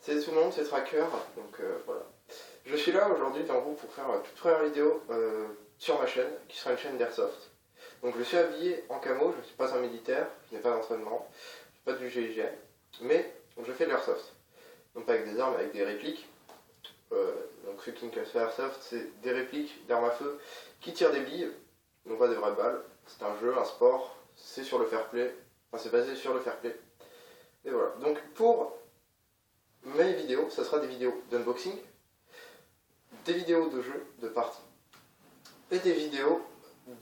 Salut tout le monde, c'est Tracker, donc voilà. Je suis là aujourd'hui devant vous pour faire la toute première vidéo sur ma chaîne, qui sera une chaîne d'Airsoft. Donc je suis habillé en camo, je ne suis pas un militaire, je n'ai pas d'entraînement, je ne suis pas du GIGN, mais je fais de l'Airsoft. Donc pas avec des armes, avec des répliques. Donc ceux qui ne connaissent pas Airsoft, c'est des répliques d'armes à feu qui tirent des billes, non pas des vraies balles. C'est un jeu, un sport, c'est sur le fair play, enfin c'est basé sur le fair play. Et voilà, donc pour mes vidéos, ça sera des vidéos d'unboxing, des vidéos de jeux, de parties, et des vidéos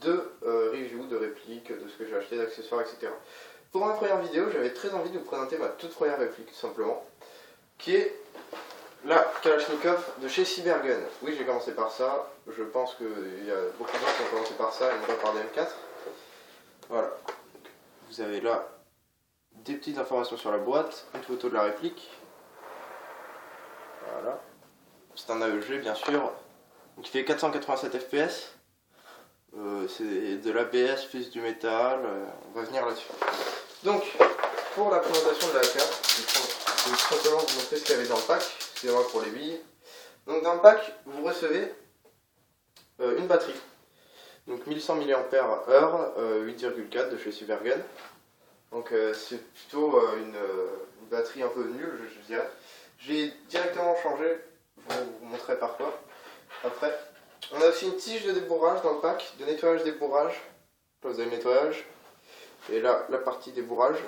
de review, de répliques, de ce que j'ai acheté, d'accessoires, etc. Pour ma première vidéo, j'avais très envie de vous présenter ma toute première réplique, tout simplement, qui est la Kalachnikov de chez Cybergun. Oui, j'ai commencé par ça, je pense qu'il y a beaucoup de gens qui ont commencé par ça, et non pas par des M4. Voilà, vous avez là des petites informations sur la boîte, une photo de la réplique. Voilà. C'est un AEG bien sûr, qui fait 487 fps. C'est de l'ABS plus du métal, on va venir là-dessus. Donc, pour la présentation de la carte, je vais simplement vous montrer ce qu'il y avait dans le pack. Excusez-moi pour les billes. Donc dans le pack, vous recevez une batterie. Donc 1100 mAh, 8,4 de chez Cybergun. Donc c'est plutôt une batterie un peu nulle, je dirais. J'ai directement changé, je vous montrerai par quoi. Après, on a aussi une tige de débourrage dans le pack, de nettoyage débourrage. Là vous avez le nettoyage. Et là, la partie débourrage.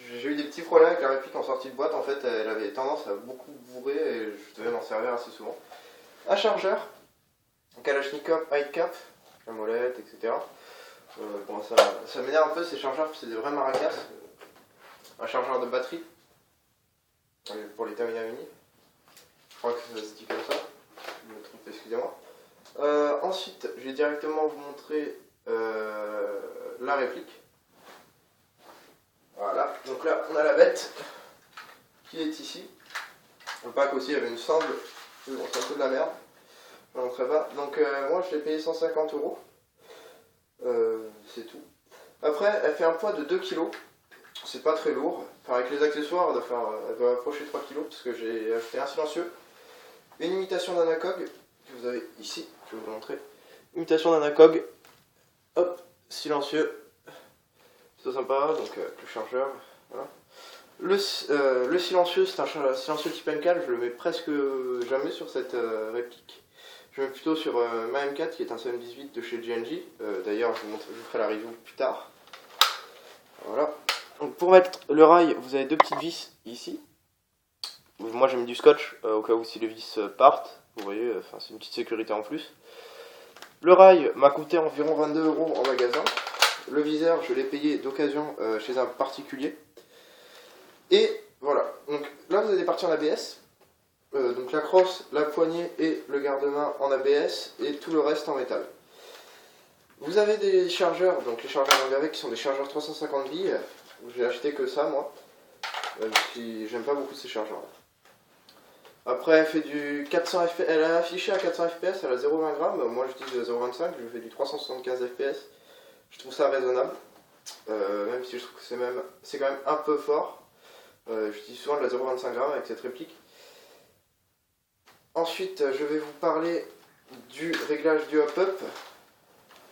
J'ai eu des petits problèmes avec la réplique en sortie de boîte. En fait, elle avait tendance à beaucoup bourrer et je devais m'en servir assez souvent. Un chargeur, Kalachnikov High Cap, la molette, etc. Bon, ça m'énerve un peu ces chargeurs, c'est des vrais maracas. Un chargeur de batterie pour les Tamiya Mini. Je crois que ça se dit comme ça. Je me trompe, excusez-moi. Ensuite, je vais directement vous montrer la réplique. Voilà, donc là on a la bête qui est ici. Le pack aussi, il y avait une sangle, c'est un peu de la merde. Je ne montrerai pas. Donc moi je l'ai payé 150 €. C'est tout. Après, elle fait un poids de 2 kg. C'est pas très lourd. Enfin, avec les accessoires, elle doit approcher 3 kg parce que j'ai acheté un silencieux. Une imitation d'un ACOG que vous avez ici, je vais vous montrer. Imitation d'un ACOG. Hop, silencieux. C'est sympa, donc le chargeur. Voilà. Le silencieux, c'est un silencieux type M4, je le mets presque jamais sur cette réplique. Je le mets plutôt sur ma M4 qui est un 718 de chez GNG. D'ailleurs, je vous ferai la review plus tard. Voilà. Donc pour mettre le rail, vous avez deux petites vis ici. Moi j'ai mis du scotch au cas où si les vis partent. Vous voyez, c'est une petite sécurité en plus. Le rail m'a coûté environ 22 € en magasin. Le viseur, je l'ai payé d'occasion chez un particulier. Et voilà, donc là vous avez des parties en ABS. Donc la crosse, la poignée et le garde-main en ABS et tout le reste en métal. Vous avez des chargeurs, donc les chargeurs avec qui sont des chargeurs 350 billes. J'ai acheté que ça moi, même si j'aime pas beaucoup ces chargeurs là. Après elle fait du 400 fps, elle a affiché à 400 fps, elle a 0,20 g, moi j'utilise 0,25, je fais du 375 fps. Je trouve ça raisonnable, même si je trouve que c'est quand même un peu fort. J'utilise souvent de la 0,25 g avec cette réplique. Ensuite, je vais vous parler du réglage du hop-up,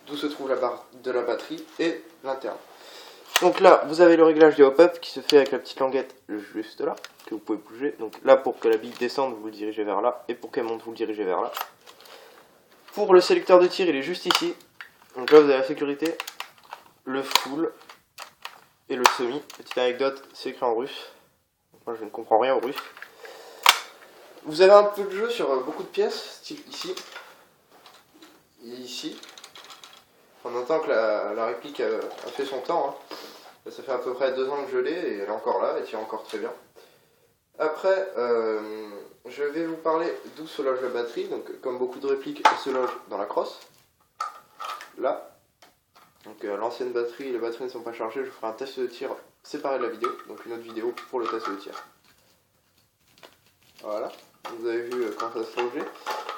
d'où se trouve la barre de la batterie et l'interne. Donc là, vous avez le réglage du hop-up qui se fait avec la petite languette juste là, que vous pouvez bouger. Donc là, pour que la bille descende, vous le dirigez vers là, et pour qu'elle monte, vous le dirigez vers là. Pour le sélecteur de tir, il est juste ici. Donc là, vous avez la sécurité, le full et le semi. Petite anecdote, c'est écrit en russe. Moi, je ne comprends rien au russe. Vous avez un peu de jeu sur beaucoup de pièces, style ici et ici. On entend que la réplique a fait son temps. Hein. Ça fait à peu près 2 ans que je l'ai et elle est encore là, elle tient encore très bien. Après, je vais vous parler d'où se loge la batterie. Donc, comme beaucoup de répliques, elle se loge dans la crosse. Là. Donc l'ancienne batterie, les batteries ne sont pas chargées, je ferai un test de tir séparé de la vidéo, donc une autre vidéo pour le test de tir. Voilà, vous avez vu comment ça se logeait.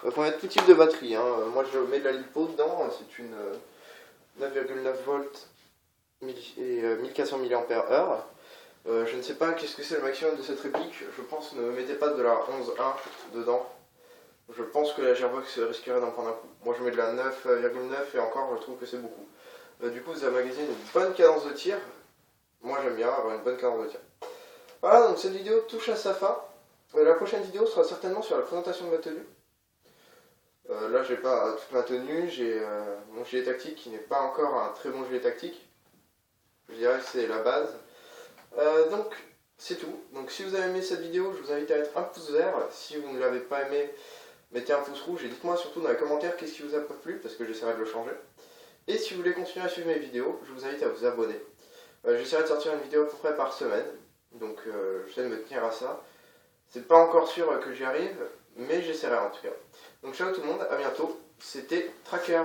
Il faut mettre tout type de batterie, hein. Moi je mets de la LiPo dedans, c'est une 9,9 volts et 1400 mAh. Je ne sais pas qu'est-ce que c'est le maximum de cette réplique. Je pense ne mettez pas de la 11.1 dedans. Je pense que la Gearbox risquerait d'en prendre un coup. Moi je mets de la 9,9 et encore je trouve que c'est beaucoup. Du coup vous amagasez une bonne cadence de tir. Moi j'aime bien avoir une bonne cadence de tir. Voilà, donc cette vidéo touche à sa fin. La prochaine vidéo sera certainement sur la présentation de ma tenue. Là j'ai pas toute ma tenue, j'ai mon gilet tactique qui n'est pas encore un très bon gilet tactique. Je dirais que c'est la base. Donc c'est tout. Donc si vous avez aimé cette vidéo, je vous invite à mettre un pouce vert. Si vous ne l'avez pas aimé, mettez un pouce rouge et dites-moi surtout dans les commentaires qu'est-ce qui vous a pas plu parce que j'essaierai de le changer. Et si vous voulez continuer à suivre mes vidéos, je vous invite à vous abonner. J'essaierai de sortir une vidéo à peu près par semaine. Donc j'essaie de me tenir à ça. C'est pas encore sûr que j'y arrive, mais j'essaierai en tout cas. Donc ciao tout le monde, à bientôt. C'était Tracker.